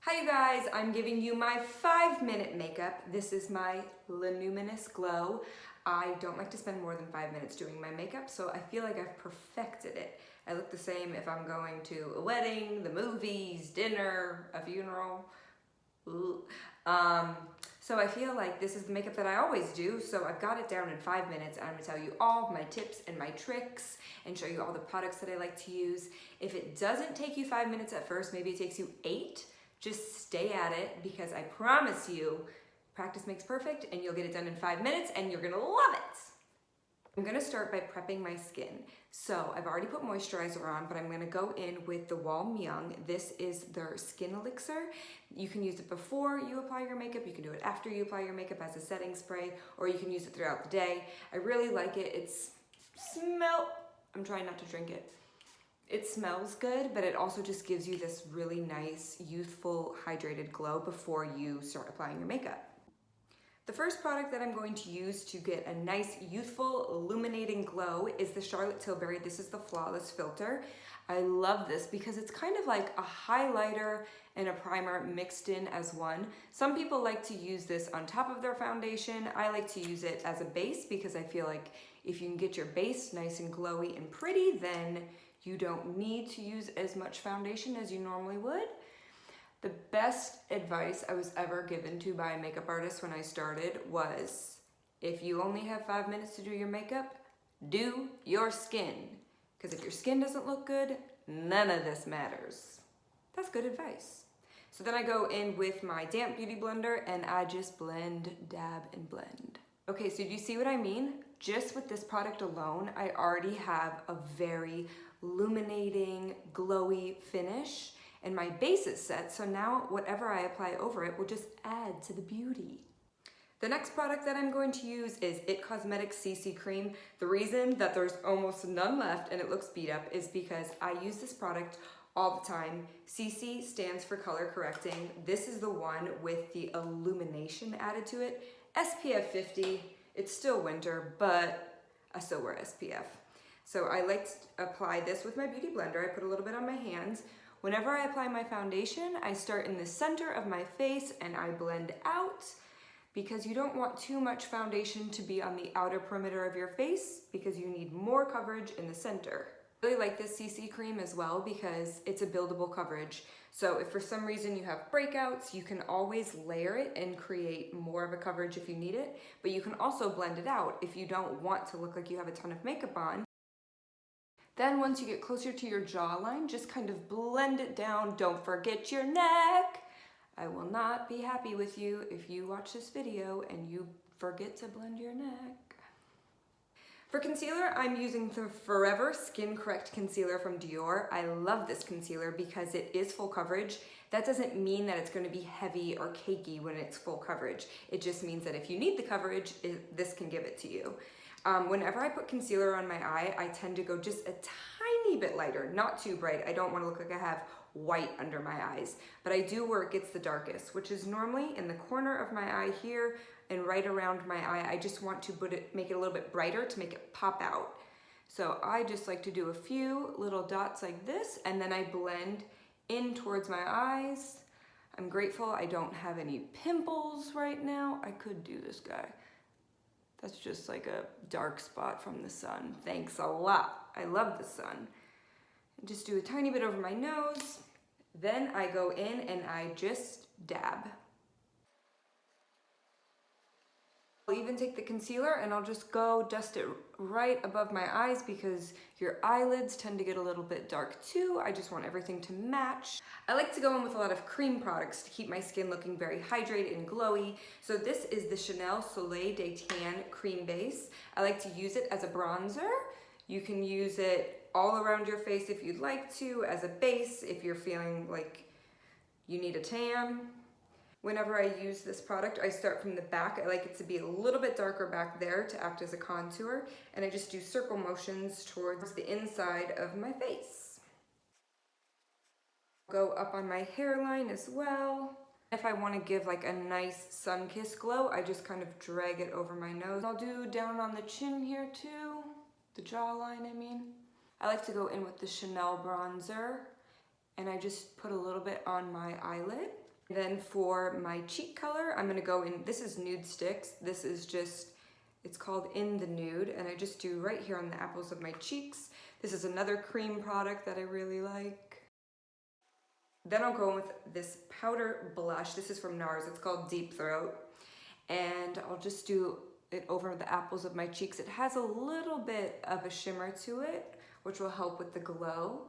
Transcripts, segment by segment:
Hi you guys, I'm giving you my 5-minute makeup. This is my Lanouxminous Glow. I don't like to spend more than 5 minutes doing my makeup, so I feel like I've perfected it. I look the same if I'm going to a wedding, the movies, dinner, a funeral. So I feel like this is the makeup that I always do, so I've got it down in 5 minutes, and I'm gonna tell you all of my tips and my tricks and show you all the products that I like to use. If it doesn't take you 5 minutes at first, maybe it takes you 8, just stay at it, because I promise you, practice makes perfect, and you'll get it done in 5 minutes, and you're gonna love it. I'm gonna start by prepping my skin. So I've already put moisturizer on, but I'm gonna go in with the Whal Myung. This is their skin elixir. You can use it before you apply your makeup, you can do it after you apply your makeup as a setting spray, or you can use it throughout the day. I really like it. I'm trying not to drink it. It smells good, but it also just gives you this really nice, youthful, hydrated glow before you start applying your makeup. The first product that I'm going to use to get a nice, youthful, illuminating glow is the Charlotte Tilbury. This is the Flawless Filter. I love this because it's kind of like a highlighter and a primer mixed in as one. Some people like to use this on top of their foundation. I like to use it as a base because I feel like if you can get your base nice and glowy and pretty, then you don't need to use as much foundation as you normally would. The best advice I was ever given to by a makeup artist when I started was, if you only have 5 minutes to do your makeup, do your skin. Because if your skin doesn't look good, none of this matters. That's good advice. So then I go in with my damp beauty blender and I just blend, dab, and blend. Okay, so do you see what I mean? Just with this product alone, I already have a very illuminating, glowy finish, and my base is set, so now whatever I apply over it will just add to the beauty. The next product that I'm going to use is IT Cosmetics CC Cream. The reason that there's almost none left and it looks beat up is because I use this product all the time. CC stands for color correcting. This is the one with the illumination added to it. SPF 50, it's still winter, but I still wear SPF. So I like to apply this with my beauty blender. I put a little bit on my hands. Whenever I apply my foundation, I start in the center of my face and I blend out, because you don't want too much foundation to be on the outer perimeter of your face because you need more coverage in the center. I really like this CC cream as well because it's a buildable coverage. So if for some reason you have breakouts, you can always layer it and create more of a coverage if you need it, but you can also blend it out if you don't want to look like you have a ton of makeup on. Then once you get closer to your jawline, just kind of blend it down. Don't forget your neck. I will not be happy with you if you watch this video and you forget to blend your neck. For concealer, I'm using the Forever Skin Correct Concealer from Dior. I love this concealer because it is full coverage. That doesn't mean that it's going to be heavy or cakey when it's full coverage. It just means that if you need the coverage, this can give it to you. Whenever I put concealer on my eye, I tend to go just a tiny bit lighter, not too bright. I don't want to look like I have white under my eyes, but I do where it gets the darkest, which is normally in the corner of my eye here and right around my eye. I just want to make it a little bit brighter to make it pop out. So I just like to do a few little dots like this, and then I blend in towards my eyes. I'm grateful I don't have any pimples right now. I could do this guy. That's just like a dark spot from the sun. Thanks a lot. I love the sun. And just do a tiny bit over my nose. Then I go in and I just dab. I'll even take the concealer and I'll just go dust it right above my eyes because your eyelids tend to get a little bit dark too. I just want everything to match. I like to go in with a lot of cream products to keep my skin looking very hydrated and glowy. So this is the Chanel Soleil de Tan Cream Base. I like to use it as a bronzer. You can use it all around your face if you'd like to, as a base if you're feeling like you need a tan. Whenever I use this product, I start from the back. I like it to be a little bit darker back there to act as a contour, and I just do circle motions towards the inside of my face. Go up on my hairline as well. If I want to give like a nice sun-kissed glow, I just kind of drag it over my nose. I'll do down on the chin here too, the jawline I mean. I like to go in with the Chanel bronzer, and I just put a little bit on my eyelid. Then for my cheek color, I'm gonna go in, this is NUDESTIX. This is just, it's called In the Nude, and I just do right here on the apples of my cheeks. This is another cream product that I really like. Then I'll go in with this powder blush. This is from NARS, it's called Deep Throat. And I'll just do it over the apples of my cheeks. It has a little bit of a shimmer to it, which will help with the glow.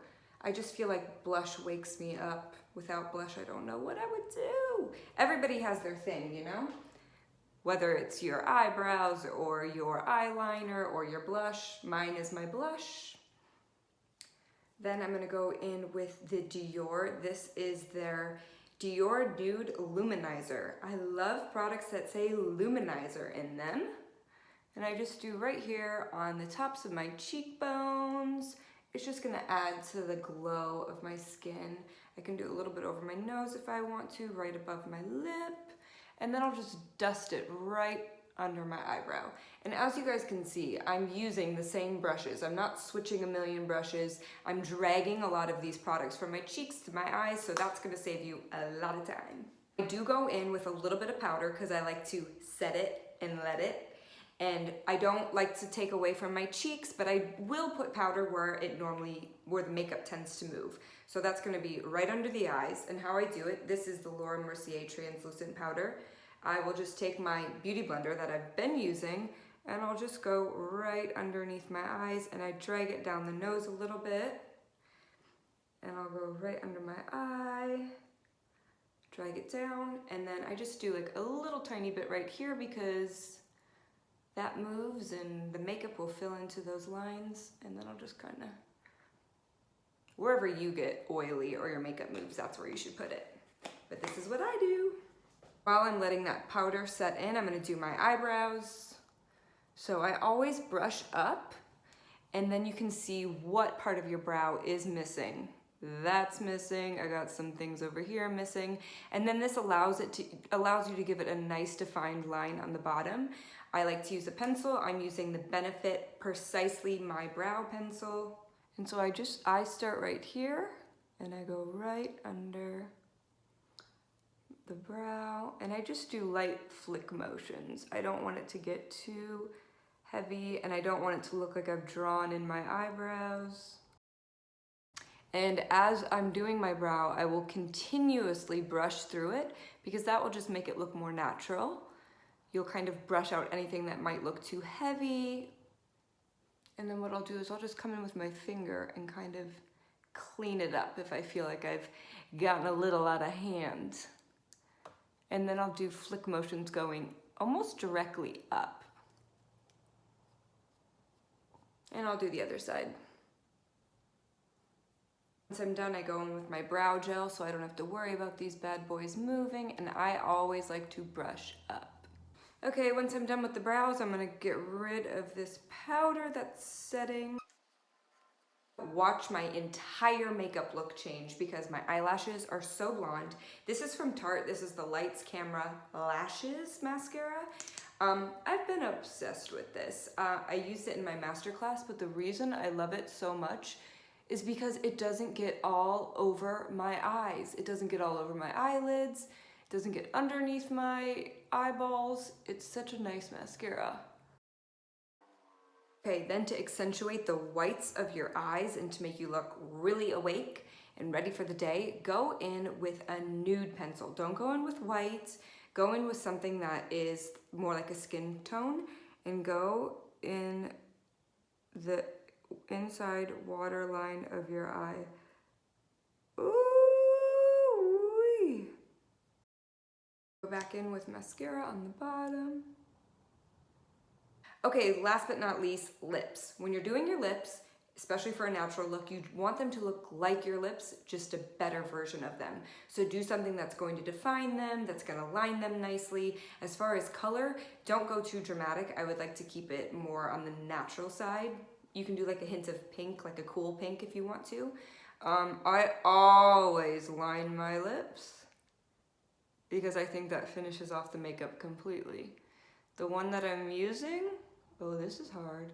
I just feel like blush wakes me up. Without blush, I don't know what I would do. Everybody has their thing, you know? Whether it's your eyebrows or your eyeliner or your blush, mine is my blush. Then I'm gonna go in with the Dior. This is their Dior Nude Luminizer. I love products that say Luminizer in them. And I just do right here on the tops of my cheekbones. It's just gonna add to the glow of my skin. I can do a little bit over my nose if I want to, right above my lip. And then I'll just dust it right under my eyebrow. And as you guys can see, I'm using the same brushes. I'm not switching a million brushes. I'm dragging a lot of these products from my cheeks to my eyes, so that's gonna save you a lot of time. I do go in with a little bit of powder because I like to set it and let it. And I don't like to take away from my cheeks, but I will put powder where the makeup tends to move. So that's gonna be right under the eyes. And how I do it, this is the Mercier translucent powder. I will just take my beauty blender that I've been using and I'll just go right underneath my eyes and I drag it down the nose a little bit. And I'll go right under my eye, drag it down, and then I just do like a little tiny bit right here because that moves and the makeup will fill into those lines, and then I'll just kind of, wherever you get oily or your makeup moves, that's where you should put it. But this is what I do. While I'm letting that powder set in, I'm gonna do my eyebrows. So I always brush up, and then you can see what part of your brow is missing. That's missing, I got some things over here missing, and then this allows you to give it a nice defined line on the bottom. I like to use a pencil. I'm using the Benefit Precisely My Brow Pencil. And so I start right here and I go right under the brow and I just do light flick motions. I don't want it to get too heavy and I don't want it to look like I've drawn in my eyebrows. And as I'm doing my brow, I will continuously brush through it because that will just make it look more natural. You'll kind of brush out anything that might look too heavy. And then what I'll do is I'll just come in with my finger and kind of clean it up if I feel like I've gotten a little out of hand. And then I'll do flick motions going almost directly up. And I'll do the other side. Once I'm done, I go in with my brow gel so I don't have to worry about these bad boys moving, and I always like to brush up. Okay, once I'm done with the brows, I'm gonna get rid of this powder that's setting. Watch my entire makeup look change because my eyelashes are so blonde. This is from Tarte. This is the Lights Camera Lashes Mascara. I've been obsessed with this. I used it in my masterclass, but the reason I love it so much is because it doesn't get all over my eyes. It doesn't get all over my eyelids. It doesn't get underneath my eyeballs. It's such a nice mascara. Okay, then to accentuate the whites of your eyes and to make you look really awake and ready for the day, go in with a nude pencil. Don't go in with white. Go in with something that is more like a skin tone and go in the inside waterline of your eye. Ooh-wee. Go back in with mascara on the bottom. Okay, last but not least, lips. When you're doing your lips, especially for a natural look, you want them to look like your lips, just a better version of them. So do something that's going to define them, that's gonna line them nicely. As far as color, don't go too dramatic. I would like to keep it more on the natural side. You can do like a hint of pink, like a cool pink if you want to. I always line my lips because I think that finishes off the makeup completely. The one that I'm using, oh, this is hard.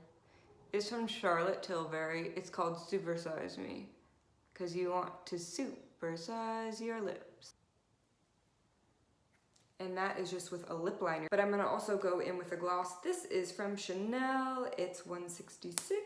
It's from Charlotte Tilbury. It's called Supersize Me, because you want to supersize your lips. and that is just with a lip liner. But I'm gonna also go in with a gloss. This is from Chanel, it's 166.